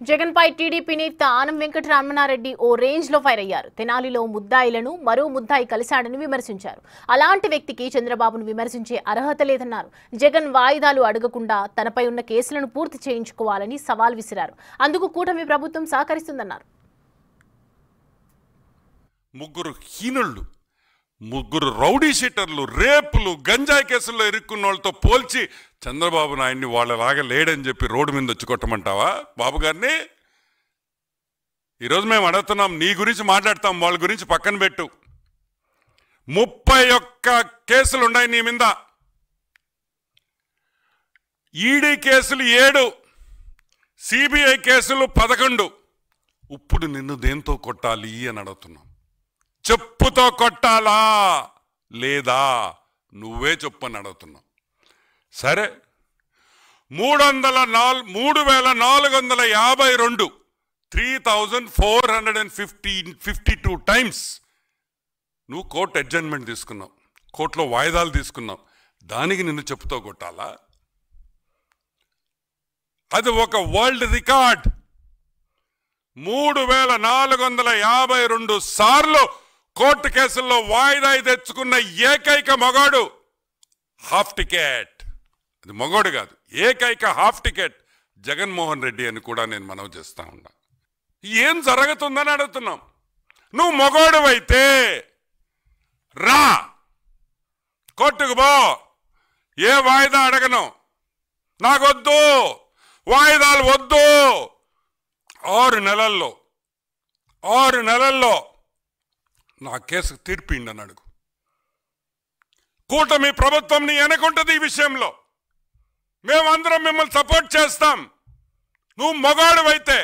జగన్పై టీడీపీ నేత ఆనం వెంకటరమణారెడ్డి ఓ రేంజ్లో ఫైర్ అయ్యారు. తెనాలిలో ముద్దాయిలను మరో ముద్దాయి కలిశాడని విమర్శించారు. అలాంటి వ్యక్తికి చంద్రబాబును విమర్శించే అర్హత లేదన్నారు. జగన్ వాయిదాలు అడగకుండా తనపై ఉన్న కేసులను పూర్తి చేయించుకోవాలని సవాల్ విసిరారు. అందుకు కూటమి ప్రభుత్వం సహకరిస్తుందన్నారు. ముగ్గురు రౌడీ షీటర్లు, రేపులు, గంజాయి కేసుల్లో ఇరుక్కున్న వాళ్ళతో పోల్చి చంద్రబాబు నాయుడిని వాళ్ళలాగా లేడని చెప్పి రోడ్డు మీద వచ్చి కొట్టమంటావా బాబు గారిని? ఈరోజు మేము అడుగుతున్నాం, నీ గురించి మాట్లాడతాం, వాళ్ళ గురించి పక్కన పెట్టు. 31 కేసులు ఉన్నాయి నీ మీద. ఈడీ కేసులు 7, సిబిఐ కేసులు 11. ఇప్పుడు నిన్ను దేంతో కొట్టాలి అని అడుగుతున్నాం. చెప్పుతో కొట్టాలా లేదా నువ్వే చెప్పని అడుగుతున్నావు. సరే, 3452 3452 టైమ్స్ నువ్వు కోర్టు అడ్జర్న్మెంట్ తీసుకున్నావు, కోర్టులో వాయిదాలు తీసుకున్నావు. దానికి నిన్ను చెప్పుతో కొట్టాలా? అది ఒక వరల్డ్ రికార్డ్. 3452 సార్లు కోర్టు కేసుల్లో వాయిదా తెచ్చుకున్న ఏకైక మగాడు హాఫ్ టికెట్. అది మగోడు కాదు, ఏకైక హాఫ్ టికెట్ జగన్మోహన్ రెడ్డి అని కూడా నేను మనవి చేస్తా ఉన్నా. ఏం జరుగుతుందని అడుగుతున్నాం. నువ్వు మగోడు అయితే రా, కోర్టుకు పో, ఏ వాయిదా అడగను, నాకొద్దు, వాయిదాలు వద్దు. 6 నెలల్లో నా కేసు తీర్పిండి అని అడుగు. కూటమి ప్రభుత్వం నీ వెనకుంటుంది ఈ విషయంలో. మేమందరం మిమ్మల్ని సపోర్ట్ చేస్తాం. నువ్వు మగాడు అయితే